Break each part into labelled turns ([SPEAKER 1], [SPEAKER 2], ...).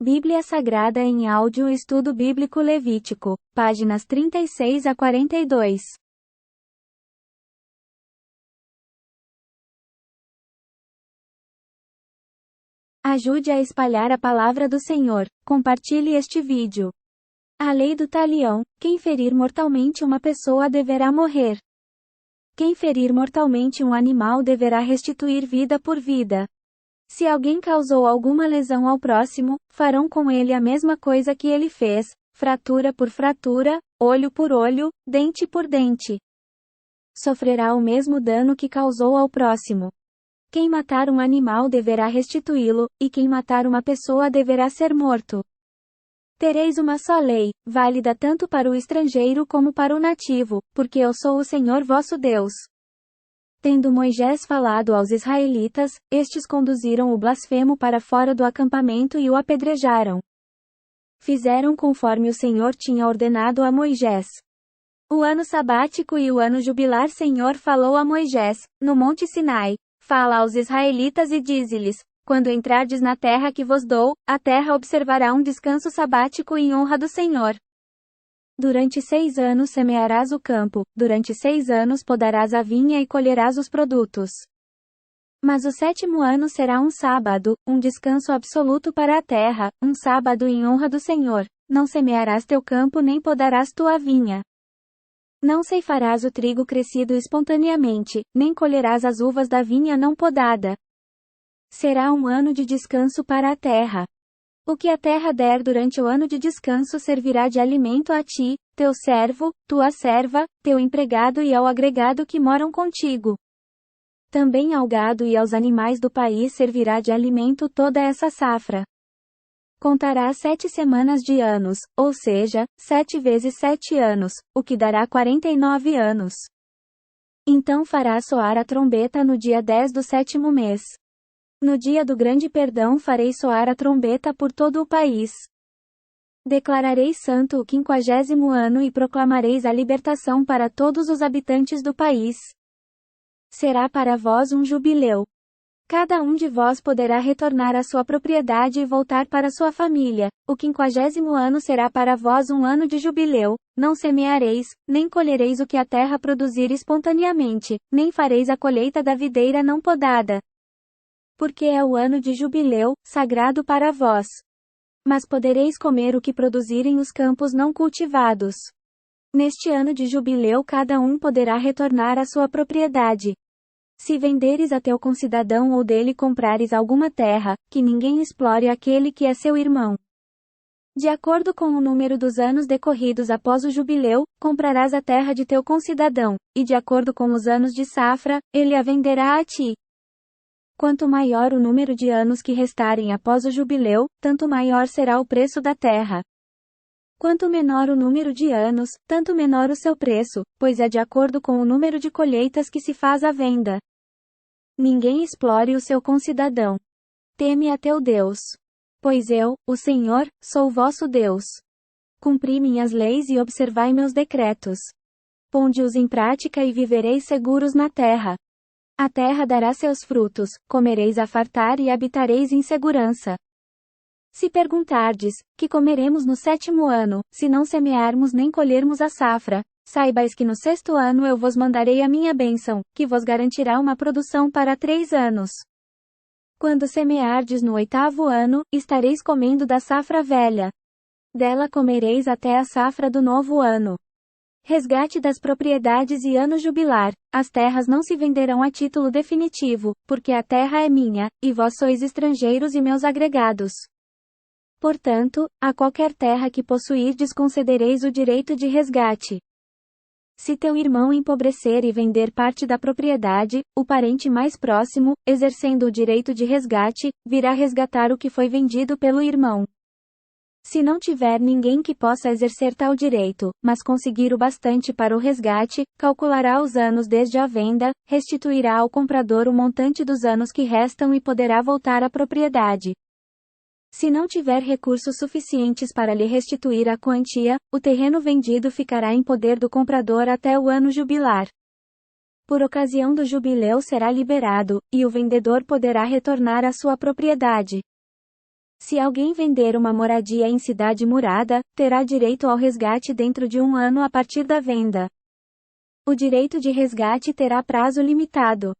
[SPEAKER 1] Bíblia Sagrada em áudio Estudo Bíblico Levítico, páginas 36 a 42. Ajude a espalhar a palavra do Senhor. Compartilhe este vídeo. A lei do talião: quem ferir mortalmente uma pessoa deverá morrer. Quem ferir mortalmente um animal deverá restituir vida por vida. Se alguém causou alguma lesão ao próximo, farão com ele a mesma coisa que ele fez, fratura por fratura, olho por olho, dente por dente. Sofrerá o mesmo dano que causou ao próximo. Quem matar um animal deverá restituí-lo, e quem matar uma pessoa deverá ser morto. Tereis uma só lei, válida tanto para o estrangeiro como para o nativo, porque eu sou o Senhor vosso Deus. Tendo Moisés falado aos israelitas, estes conduziram o blasfemo para fora do acampamento e o apedrejaram. Fizeram conforme o Senhor tinha ordenado a Moisés. O ano sabático e o ano jubilar Senhor falou a Moisés, no monte Sinai: fala aos israelitas e dize-lhes: quando entrardes na terra que vos dou, a terra observará um descanso sabático em honra do Senhor. Durante 6 anos semearás o campo, durante 6 anos podarás a vinha e colherás os produtos. Mas o 7º ano será um sábado, um descanso absoluto para a terra, um sábado em honra do Senhor. Não semearás teu campo nem podarás tua vinha. Não ceifarás o trigo crescido espontaneamente, nem colherás as uvas da vinha não podada. Será um ano de descanso para a terra. O que a terra der durante o ano de descanso servirá de alimento a ti, teu servo, tua serva, teu empregado e ao agregado que moram contigo. Também ao gado e aos animais do país servirá de alimento toda essa safra. Contarás 7 semanas de anos, ou seja, 7 vezes 7 anos, o que dará 49 anos. Então farás soar a trombeta no dia 10 do 7º mês. No dia do grande perdão farei soar a trombeta por todo o país. Declarareis santo o 50º ano e proclamareis a libertação para todos os habitantes do país. Será para vós um jubileu. Cada um de vós poderá retornar à sua propriedade e voltar para sua família. O 50º ano será para vós um ano de jubileu. Não semeareis, nem colhereis o que a terra produzir espontaneamente, nem fareis a colheita da videira não podada. Porque é o ano de jubileu, sagrado para vós. Mas podereis comer o que produzirem os campos não cultivados. Neste ano de jubileu cada um poderá retornar à sua propriedade. Se venderes a teu concidadão ou dele comprares alguma terra, que ninguém explore aquele que é seu irmão. De acordo com o número dos anos decorridos após o jubileu, comprarás a terra de teu concidadão, e de acordo com os anos de safra, ele a venderá a ti. Quanto maior o número de anos que restarem após o jubileu, tanto maior será o preço da terra. Quanto menor o número de anos, tanto menor o seu preço, pois é de acordo com o número de colheitas que se faz a venda. Ninguém explore o seu concidadão. Teme a teu Deus. Pois eu, o Senhor, sou vosso Deus. Cumpri minhas leis e observai meus decretos. Ponde-os em prática e vivereis seguros na terra. A terra dará seus frutos, comereis a fartar e habitareis em segurança. Se perguntardes: que comeremos no 7º ano, se não semearmos nem colhermos a safra, saibais que no 6º ano eu vos mandarei a minha bênção, que vos garantirá uma produção para 3 anos. Quando semeardes no 8º ano, estareis comendo da safra velha. Dela comereis até a safra do novo ano. Resgate das propriedades e ano jubilar: as terras não se venderão a título definitivo, porque a terra é minha, e vós sois estrangeiros e meus agregados. Portanto, a qualquer terra que possuirdes concedereis o direito de resgate. Se teu irmão empobrecer e vender parte da propriedade, o parente mais próximo, exercendo o direito de resgate, virá resgatar o que foi vendido pelo irmão. Se não tiver ninguém que possa exercer tal direito, mas conseguir o bastante para o resgate, calculará os anos desde a venda, restituirá ao comprador o montante dos anos que restam e poderá voltar à propriedade. Se não tiver recursos suficientes para lhe restituir a quantia, o terreno vendido ficará em poder do comprador até o ano jubilar. Por ocasião do jubileu será liberado, e o vendedor poderá retornar à sua propriedade. Se alguém vender uma moradia em cidade murada, terá direito ao resgate dentro de 1 ano a partir da venda. O direito de resgate terá prazo limitado.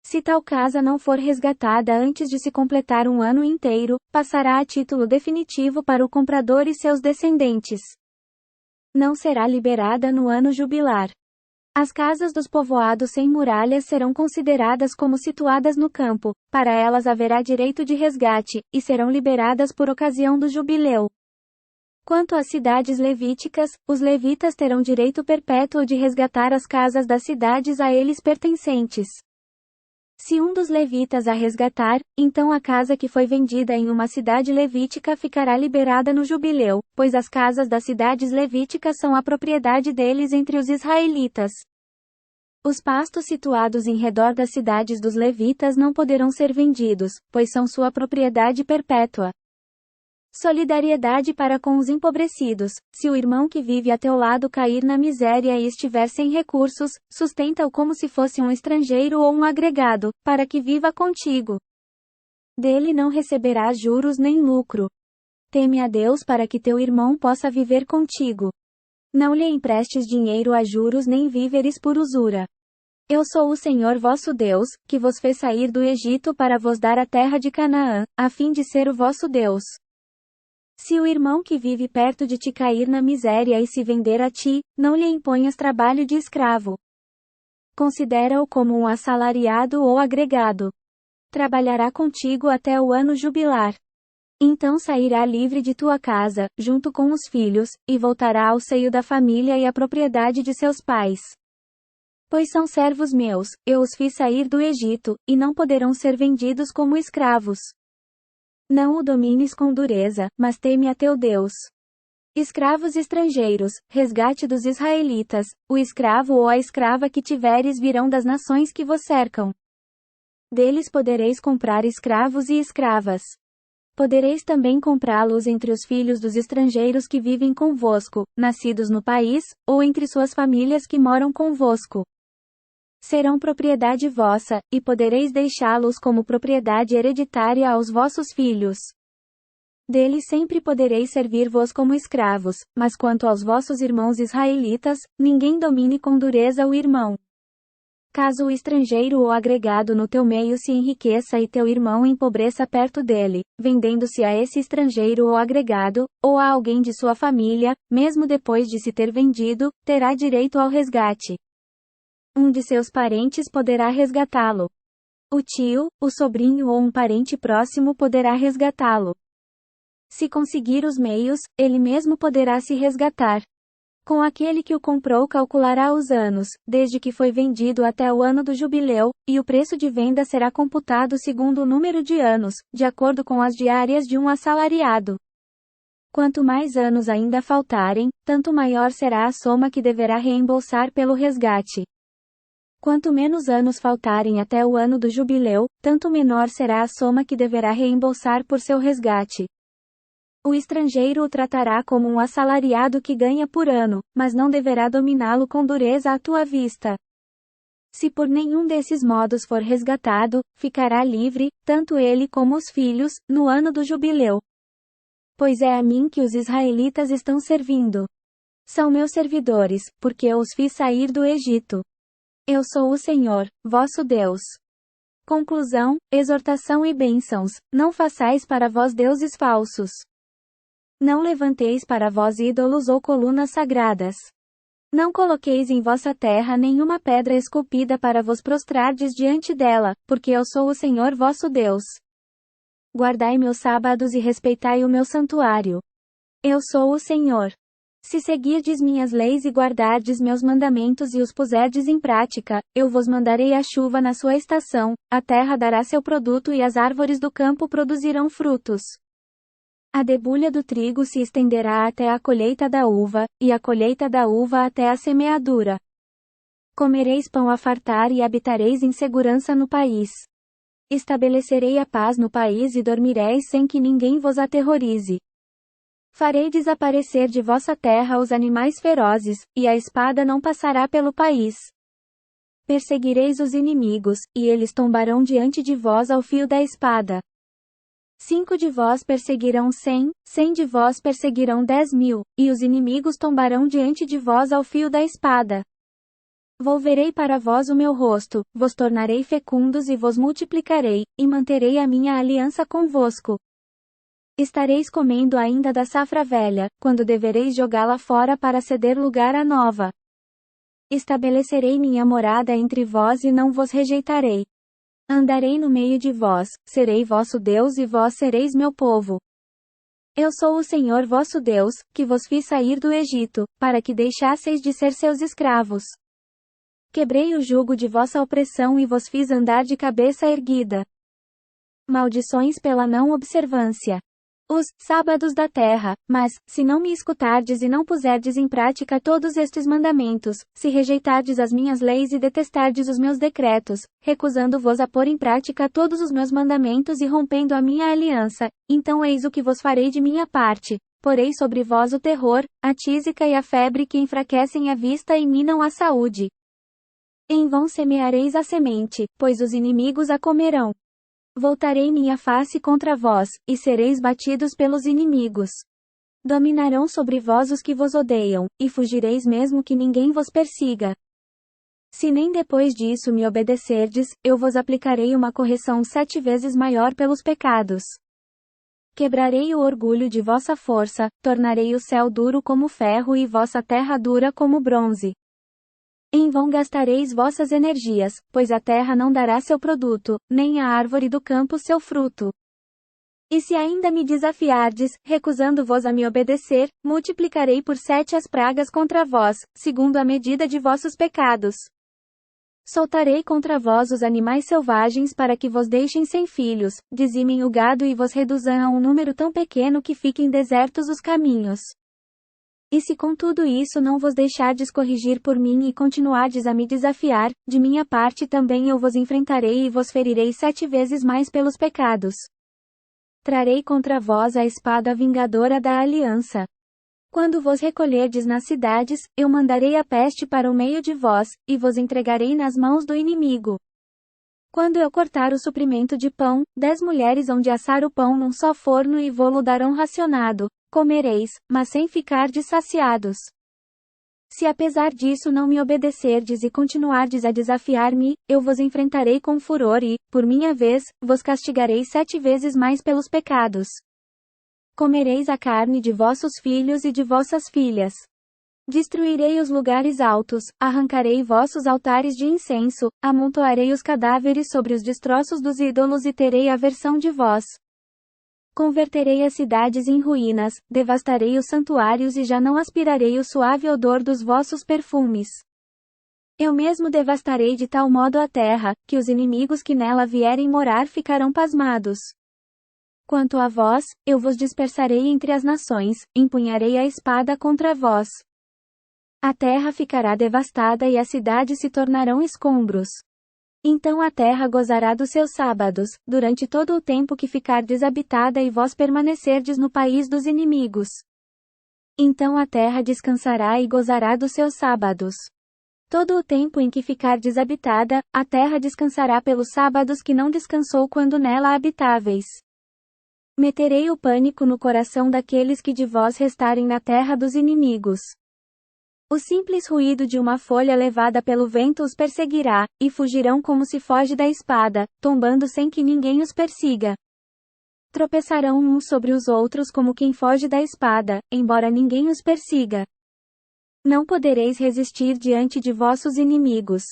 [SPEAKER 1] Se tal casa não for resgatada antes de se completar 1 ano inteiro, passará a título definitivo para o comprador e seus descendentes. Não será liberada no ano jubilar. As casas dos povoados sem muralhas serão consideradas como situadas no campo, para elas haverá direito de resgate, e serão liberadas por ocasião do jubileu. Quanto às cidades levíticas, os levitas terão direito perpétuo de resgatar as casas das cidades a eles pertencentes. Se um dos levitas a resgatar, então a casa que foi vendida em uma cidade levítica ficará liberada no jubileu, pois as casas das cidades levíticas são a propriedade deles entre os israelitas. Os pastos situados em redor das cidades dos levitas não poderão ser vendidos, pois são sua propriedade perpétua. Solidariedade para com os empobrecidos. Se o irmão que vive a teu lado cair na miséria e estiver sem recursos, sustenta-o como se fosse um estrangeiro ou um agregado, para que viva contigo. Dele não receberás juros nem lucro. Teme a Deus para que teu irmão possa viver contigo. Não lhe emprestes dinheiro a juros nem víveres por usura. Eu sou o Senhor vosso Deus, que vos fez sair do Egito para vos dar a terra de Canaã, a fim de ser o vosso Deus. Se o irmão que vive perto de ti cair na miséria e se vender a ti, não lhe imponhas trabalho de escravo. Considera-o como um assalariado ou agregado. Trabalhará contigo até o ano jubilar. Então sairá livre de tua casa, junto com os filhos, e voltará ao seio da família e à propriedade de seus pais. Pois são servos meus, eu os fiz sair do Egito, e não poderão ser vendidos como escravos. Não o domines com dureza, mas teme a teu Deus. Escravos estrangeiros, resgate dos israelitas, o escravo ou a escrava que tiveres virão das nações que vos cercam. Deles podereis comprar escravos e escravas. Podereis também comprá-los entre os filhos dos estrangeiros que vivem convosco, nascidos no país, ou entre suas famílias que moram convosco. Serão propriedade vossa, e podereis deixá-los como propriedade hereditária aos vossos filhos. Deles sempre podereis servir-vos como escravos, mas quanto aos vossos irmãos israelitas, ninguém domine com dureza o irmão. Caso o estrangeiro ou agregado no teu meio se enriqueça e teu irmão empobreça perto dele, vendendo-se a esse estrangeiro ou agregado, ou a alguém de sua família, mesmo depois de se ter vendido, terá direito ao resgate. Um de seus parentes poderá resgatá-lo. O tio, o sobrinho ou um parente próximo poderá resgatá-lo. Se conseguir os meios, ele mesmo poderá se resgatar. Com aquele que o comprou calculará os anos, desde que foi vendido até o ano do jubileu, e o preço de venda será computado segundo o número de anos, de acordo com as diárias de um assalariado. Quanto mais anos ainda faltarem, tanto maior será a soma que deverá reembolsar pelo resgate. Quanto menos anos faltarem até o ano do jubileu, tanto menor será a soma que deverá reembolsar por seu resgate. O estrangeiro o tratará como um assalariado que ganha por ano, mas não deverá dominá-lo com dureza à tua vista. Se por nenhum desses modos for resgatado, ficará livre, tanto ele como os filhos, no ano do jubileu. Pois é a mim que os israelitas estão servindo. São meus servidores, porque eu os fiz sair do Egito. Eu sou o Senhor, vosso Deus. Conclusão, exortação e bênçãos, não façais para vós deuses falsos. Não levanteis para vós ídolos ou colunas sagradas. Não coloqueis em vossa terra nenhuma pedra esculpida para vos prostrardes diante dela, porque eu sou o Senhor vosso Deus. Guardai meus sábados e respeitai o meu santuário. Eu sou o Senhor. Se seguirdes minhas leis e guardardes meus mandamentos e os puserdes em prática, eu vos mandarei a chuva na sua estação, a terra dará seu produto e as árvores do campo produzirão frutos. A debulha do trigo se estenderá até a colheita da uva, e a colheita da uva até a semeadura. Comereis pão a fartar e habitareis em segurança no país. Estabelecerei a paz no país e dormireis sem que ninguém vos aterrorize. Farei desaparecer de vossa terra os animais ferozes, e a espada não passará pelo país. Perseguireis os inimigos, e eles tombarão diante de vós ao fio da espada. 5 de vós perseguirão 100, 100 de vós perseguirão 10.000, e os inimigos tombarão diante de vós ao fio da espada. Volverei para vós o meu rosto, vos tornarei fecundos e vos multiplicarei, e manterei a minha aliança convosco. Estareis comendo ainda da safra velha, quando devereis jogá-la fora para ceder lugar à nova. Estabelecerei minha morada entre vós e não vos rejeitarei. Andarei no meio de vós, serei vosso Deus e vós sereis meu povo. Eu sou o Senhor vosso Deus, que vos fiz sair do Egito, para que deixasseis de ser seus escravos. Quebrei o jugo de vossa opressão e vos fiz andar de cabeça erguida. Maldições pela não observância. Os sábados da terra, mas, se não me escutardes e não puserdes em prática todos estes mandamentos, se rejeitardes as minhas leis e detestardes os meus decretos, recusando-vos a pôr em prática todos os meus mandamentos e rompendo a minha aliança, então eis o que vos farei de minha parte. Porei sobre vós o terror, a tísica e a febre que enfraquecem a vista e minam a saúde. Em vão semeareis a semente, pois os inimigos a comerão. Voltarei minha face contra vós, e sereis batidos pelos inimigos. Dominarão sobre vós os que vos odeiam, e fugireis mesmo que ninguém vos persiga. Se nem depois disso me obedecerdes, eu vos aplicarei uma correção 7 vezes maior pelos pecados. Quebrarei o orgulho de vossa força, tornarei o céu duro como ferro e vossa terra dura como bronze. Em vão gastareis vossas energias, pois a terra não dará seu produto, nem a árvore do campo seu fruto. E se ainda me desafiardes, recusando-vos a me obedecer, multiplicarei por 7 as pragas contra vós, segundo a medida de vossos pecados. Soltarei contra vós os animais selvagens para que vos deixem sem filhos, dizimem o gado e vos reduzam a um número tão pequeno que fiquem desertos os caminhos. E se com tudo isso não vos deixardes corrigir por mim e continuardes a me desafiar, de minha parte também eu vos enfrentarei e vos ferirei 7 vezes mais pelos pecados. Trarei contra vós a espada vingadora da aliança. Quando vos recolherdes nas cidades, eu mandarei a peste para o meio de vós, e vos entregarei nas mãos do inimigo. Quando eu cortar o suprimento de pão, 10 mulheres hão de assar o pão num só forno e vô-lo darão racionado. Comereis, mas sem ficardes saciados. Se apesar disso não me obedecerdes e continuardes a desafiar-me, eu vos enfrentarei com furor e, por minha vez, vos castigarei 7 vezes mais pelos pecados. Comereis a carne de vossos filhos e de vossas filhas. Destruirei os lugares altos, arrancarei vossos altares de incenso, amontoarei os cadáveres sobre os destroços dos ídolos e terei aversão de vós. Converterei as cidades em ruínas, devastarei os santuários e já não aspirarei o suave odor dos vossos perfumes. Eu mesmo devastarei de tal modo a terra, que os inimigos que nela vierem morar ficarão pasmados. Quanto a vós, eu vos dispersarei entre as nações, empunharei a espada contra vós. A terra ficará devastada e as cidades se tornarão escombros. Então a terra gozará dos seus sábados, durante todo o tempo que ficar desabitada e vós permanecerdes no país dos inimigos. Então a terra descansará e gozará dos seus sábados. Todo o tempo em que ficar desabitada, a terra descansará pelos sábados que não descansou quando nela habitáveis. Meterei o pânico no coração daqueles que de vós restarem na terra dos inimigos. O simples ruído de uma folha levada pelo vento os perseguirá, e fugirão como se foge da espada, tombando sem que ninguém os persiga. Tropeçarão uns sobre os outros como quem foge da espada, embora ninguém os persiga. Não podereis resistir diante de vossos inimigos.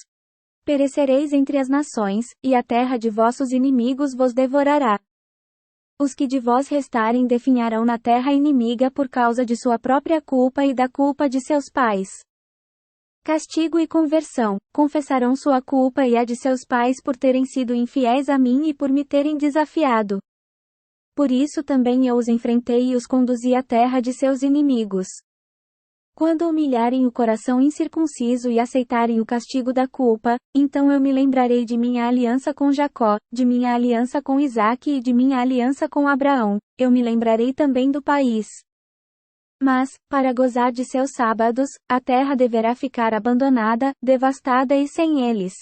[SPEAKER 1] Perecereis entre as nações, e a terra de vossos inimigos vos devorará. Os que de vós restarem definharão na terra inimiga por causa de sua própria culpa e da culpa de seus pais. Castigo e conversão, confessarão sua culpa e a de seus pais por terem sido infiéis a mim e por me terem desafiado. Por isso também eu os enfrentei e os conduzi à terra de seus inimigos. Quando humilharem o coração incircunciso e aceitarem o castigo da culpa, então eu me lembrarei de minha aliança com Jacó, de minha aliança com Isaque e de minha aliança com Abraão, eu me lembrarei também do país. Mas, para gozar de seus sábados, a terra deverá ficar abandonada, devastada e sem eles.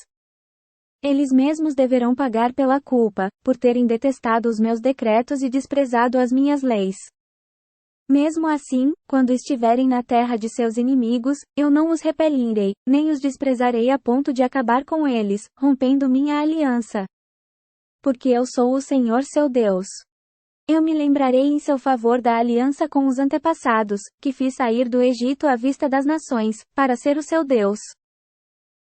[SPEAKER 1] Eles mesmos deverão pagar pela culpa, por terem detestado os meus decretos e desprezado as minhas leis. Mesmo assim, quando estiverem na terra de seus inimigos, eu não os repelirei, nem os desprezarei a ponto de acabar com eles, rompendo minha aliança. Porque eu sou o Senhor seu Deus. Eu me lembrarei em seu favor da aliança com os antepassados, que fiz sair do Egito à vista das nações, para ser o seu Deus.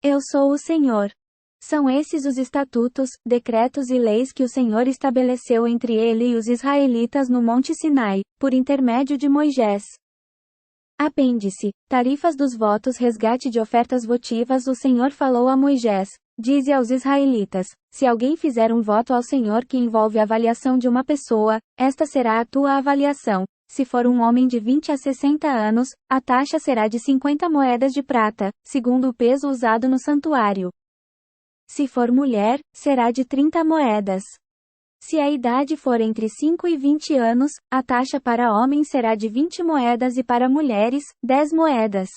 [SPEAKER 1] Eu sou o Senhor. São esses os estatutos, decretos e leis que o Senhor estabeleceu entre ele e os israelitas no Monte Sinai, por intermédio de Moisés. Apêndice: Tarifas dos votos. Resgate de ofertas votivas. O Senhor falou a Moisés: dize aos israelitas: se alguém fizer um voto ao Senhor que envolve a avaliação de uma pessoa, esta será a tua avaliação. Se for um homem de 20 a 60 anos, a taxa será de 50 moedas de prata, segundo o peso usado no santuário. Se for mulher, será de 30 moedas. Se a idade for entre 5 e 20 anos, a taxa para homens será de 20 moedas e para mulheres, 10 moedas.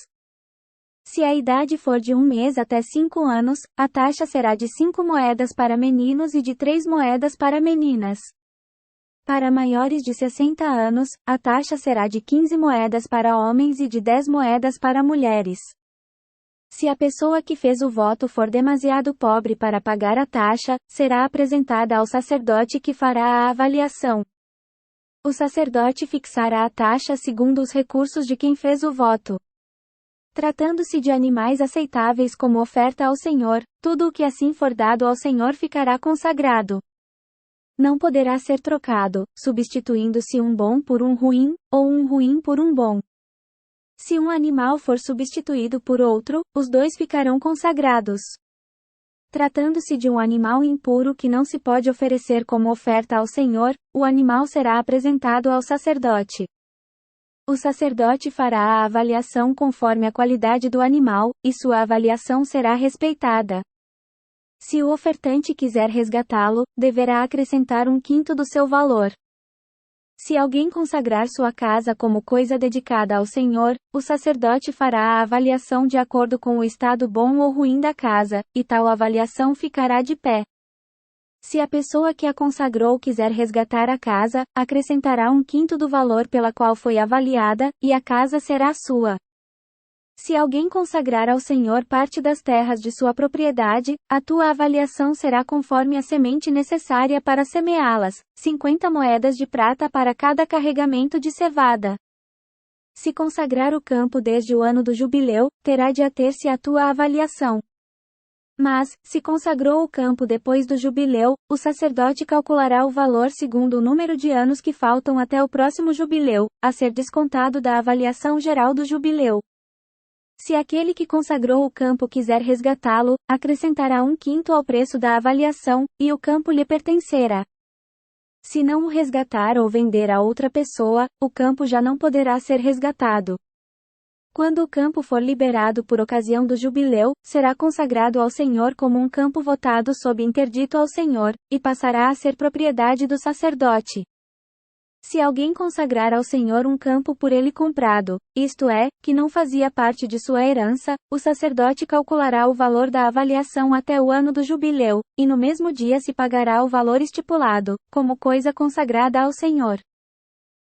[SPEAKER 1] Se a idade for de 1 mês até 5 anos, a taxa será de 5 moedas para meninos e de 3 moedas para meninas. Para maiores de 60 anos, a taxa será de 15 moedas para homens e de 10 moedas para mulheres. Se a pessoa que fez o voto for demasiado pobre para pagar a taxa, será apresentada ao sacerdote que fará a avaliação. O sacerdote fixará a taxa segundo os recursos de quem fez o voto. Tratando-se de animais aceitáveis como oferta ao Senhor, tudo o que assim for dado ao Senhor ficará consagrado. Não poderá ser trocado, substituindo-se um bom por um ruim, ou um ruim por um bom. Se um animal for substituído por outro, os dois ficarão consagrados. Tratando-se de um animal impuro que não se pode oferecer como oferta ao Senhor, o animal será apresentado ao sacerdote. O sacerdote fará a avaliação conforme a qualidade do animal, e sua avaliação será respeitada. Se o ofertante quiser resgatá-lo, deverá acrescentar 1/5 do seu valor. Se alguém consagrar sua casa como coisa dedicada ao Senhor, o sacerdote fará a avaliação de acordo com o estado bom ou ruim da casa, e tal avaliação ficará de pé. Se a pessoa que a consagrou quiser resgatar a casa, acrescentará 1/5 do valor pela qual foi avaliada, e a casa será sua. Se alguém consagrar ao Senhor parte das terras de sua propriedade, a tua avaliação será conforme a semente necessária para semeá-las, 50 moedas de prata para cada carregamento de cevada. Se consagrar o campo desde o ano do jubileu, terá de ater-se à tua avaliação. Mas, se consagrou o campo depois do jubileu, o sacerdote calculará o valor segundo o número de anos que faltam até o próximo jubileu, a ser descontado da avaliação geral do jubileu. Se aquele que consagrou o campo quiser resgatá-lo, acrescentará 1/5 ao preço da avaliação, e o campo lhe pertencerá. Se não o resgatar ou vender a outra pessoa, o campo já não poderá ser resgatado. Quando o campo for liberado por ocasião do jubileu, será consagrado ao Senhor como um campo votado sob interdito ao Senhor, e passará a ser propriedade do sacerdote. Se alguém consagrar ao Senhor um campo por ele comprado, isto é, que não fazia parte de sua herança, o sacerdote calculará o valor da avaliação até o ano do jubileu, e no mesmo dia se pagará o valor estipulado, como coisa consagrada ao Senhor.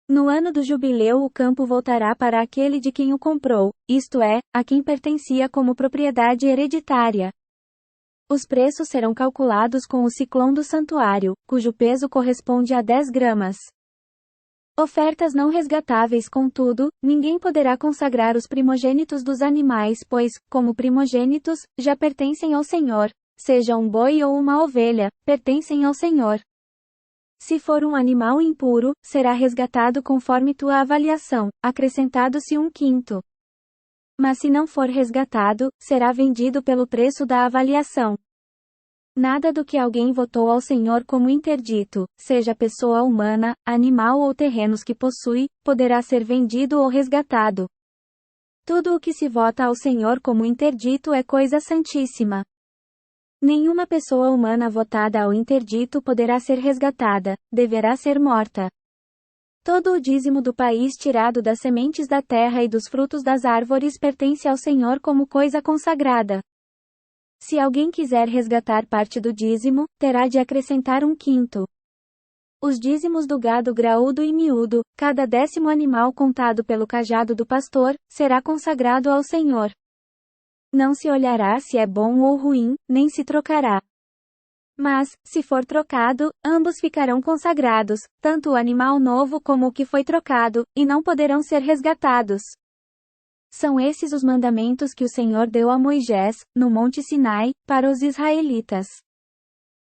[SPEAKER 1] No ano do jubileu o campo voltará para aquele de quem o comprou, isto é, a quem pertencia como propriedade hereditária. Os preços serão calculados com o siclom do santuário, cujo peso corresponde a 10 gramas. Ofertas não resgatáveis. Contudo, ninguém poderá consagrar os primogênitos dos animais, pois, como primogênitos, já pertencem ao Senhor, seja um boi ou uma ovelha, pertencem ao Senhor. Se for um animal impuro, será resgatado conforme tua avaliação, acrescentado-se 1/5. Mas se não for resgatado, será vendido pelo preço da avaliação. Nada do que alguém votou ao Senhor como interdito, seja pessoa humana, animal ou terrenos que possui, poderá ser vendido ou resgatado. Tudo o que se vota ao Senhor como interdito é coisa santíssima. Nenhuma pessoa humana votada ao interdito poderá ser resgatada, deverá ser morta. Todo o dízimo do país tirado das sementes da terra e dos frutos das árvores pertence ao Senhor como coisa consagrada. Se alguém quiser resgatar parte do dízimo, terá de acrescentar 1/5. Os dízimos do gado graúdo e miúdo, cada 10º animal contado pelo cajado do pastor, será consagrado ao Senhor. Não se olhará se é bom ou ruim, nem se trocará. Mas, se for trocado, ambos ficarão consagrados, tanto o animal novo como o que foi trocado, e não poderão ser resgatados. São esses os mandamentos que o Senhor deu a Moisés, no Monte Sinai, para os israelitas.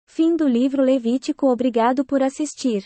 [SPEAKER 1] Fim do livro Levítico. Obrigado por assistir.